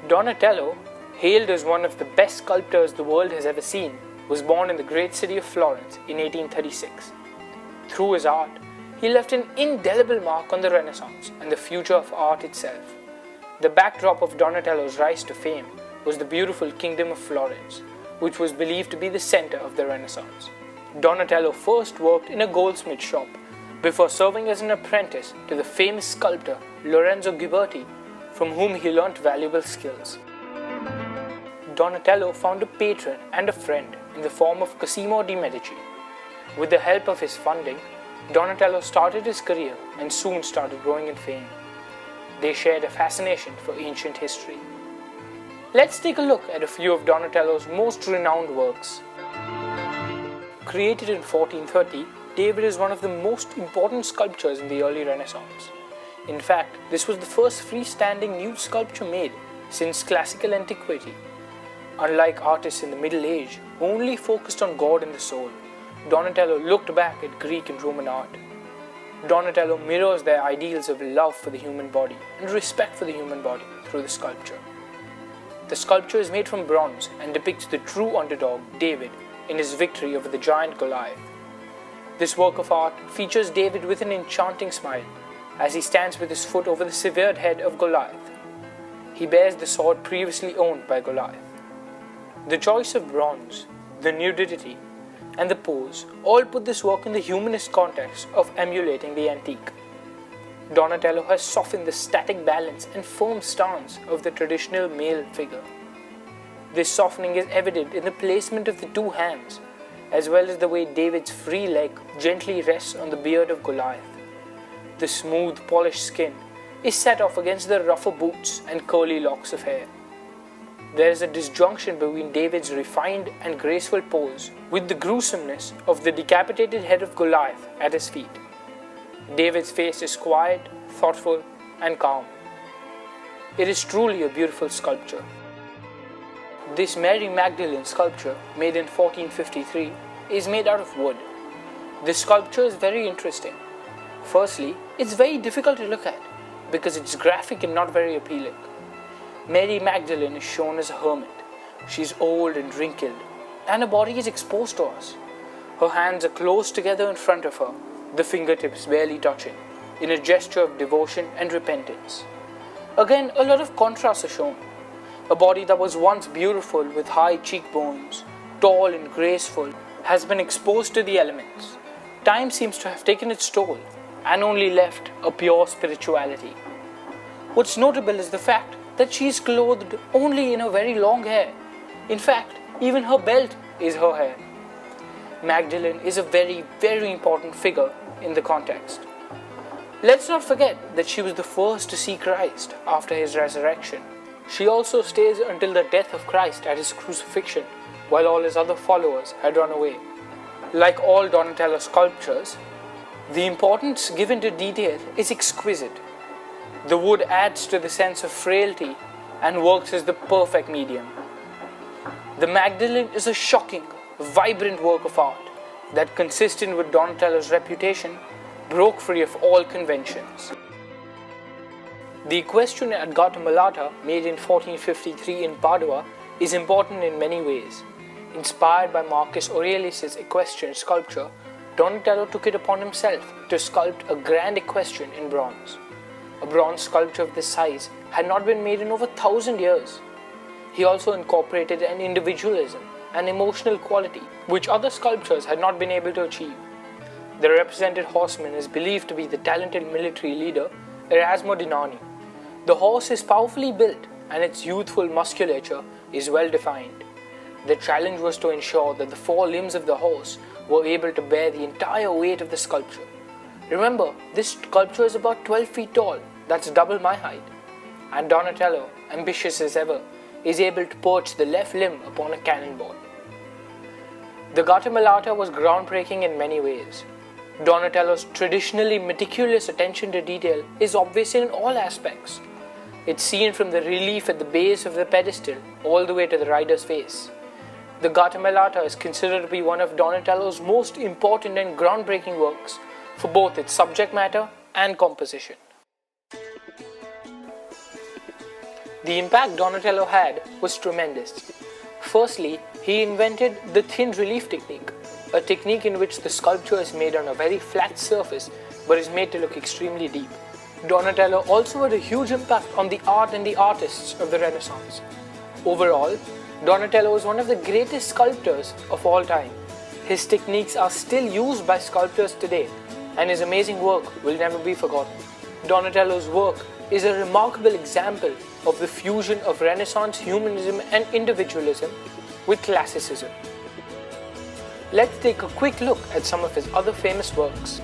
Donatello, hailed as one of the best sculptors the world has ever seen, was born in the great city of Florence in 1836. Through his art, he left an indelible mark on the Renaissance and the future of art itself. The backdrop of Donatello's rise to fame was the beautiful Kingdom of Florence, which was believed to be the center of the Renaissance. Donatello first worked in a goldsmith shop before serving as an apprentice to the famous sculptor Lorenzo Ghiberti, from whom he learnt valuable skills. Donatello found a patron and a friend in the form of Cosimo de' Medici. With the help of his funding, Donatello started his career and soon started growing in fame. They shared a fascination for ancient history. Let's take a look at a few of Donatello's most renowned works. Created in 1430, David is one of the most important sculptures in the early Renaissance. In fact, this was the first freestanding nude sculpture made since classical antiquity. Unlike artists in the Middle Age who only focused on God and the soul, Donatello looked back at Greek and Roman art. Donatello mirrors their ideals of love for the human body and respect for the human body through the sculpture. The sculpture is made from bronze and depicts the true underdog, David, in his victory over the giant Goliath. This work of art features David with an enchanting smile as he stands with his foot over the severed head of Goliath. He bears the sword previously owned by Goliath. The choice of bronze, the nudity, and the pose all put this work in the humanist context of emulating the antique. Donatello has softened the static balance and firm stance of the traditional male figure. This softening is evident in the placement of the two hands, as well as the way David's free leg gently rests on the beard of Goliath. The smooth, polished skin is set off against the rougher boots and curly locks of hair. There is a disjunction between David's refined and graceful pose with the gruesomeness of the decapitated head of Goliath at his feet. David's face is quiet, thoughtful, and calm. It is truly a beautiful sculpture. This Mary Magdalene sculpture, made in 1453, is made out of wood. This sculpture is very interesting. Firstly, it's very difficult to look at because it's graphic and not very appealing. Mary Magdalene is shown as a hermit. She's old and wrinkled, and her body is exposed to us. Her hands are close together in front of her, the fingertips barely touching, in a gesture of devotion and repentance. Again, a lot of contrasts are shown. A body that was once beautiful with high cheekbones, tall and graceful, has been exposed to the elements. Time seems to have taken its toll and only left a pure spirituality. What's notable is the fact that she is clothed only in her very long hair. In fact, even her belt is her hair. Magdalene is a very, very important figure in the context. Let's not forget that she was the first to see Christ after his resurrection. She also stays until the death of Christ at his crucifixion, while all his other followers had run away. Like all Donatello sculptures, the importance given to detail is exquisite. The wood adds to the sense of frailty and works as the perfect medium. The Magdalene is a shocking, vibrant work of art that, consistent with Donatello's reputation, broke free of all conventions. The Equestrian at Gattamelata, made in 1453 in Padua, is important in many ways. Inspired by Marcus Aurelius' equestrian sculpture, Donatello took it upon himself to sculpt a grand equestrian in bronze. A bronze sculpture of this size had not been made in over 1,000 years. He also incorporated an individualism and emotional quality which other sculptures had not been able to achieve. The represented horseman is believed to be the talented military leader Erasmo di Narni. The horse is powerfully built and its youthful musculature is well defined. The challenge was to ensure that the four limbs of the horse were able to bear the entire weight of the sculpture. Remember, this sculpture is about 12 feet tall, that's double my height. And Donatello, ambitious as ever, is able to perch the left limb upon a cannonball. The Gattamelata was groundbreaking in many ways. Donatello's traditionally meticulous attention to detail is obvious in all aspects. It's seen from the relief at the base of the pedestal all the way to the rider's face. The Gattamelata is considered to be one of Donatello's most important and groundbreaking works for both its subject matter and composition. The impact Donatello had was tremendous. Firstly, he invented the thin relief technique, a technique in which the sculpture is made on a very flat surface but is made to look extremely deep. Donatello also had a huge impact on the art and the artists of the Renaissance. Overall, Donatello is one of the greatest sculptors of all time. His techniques are still used by sculptors today, and his amazing work will never be forgotten. Donatello's work is a remarkable example of the fusion of Renaissance humanism and individualism with classicism. Let's take a quick look at some of his other famous works.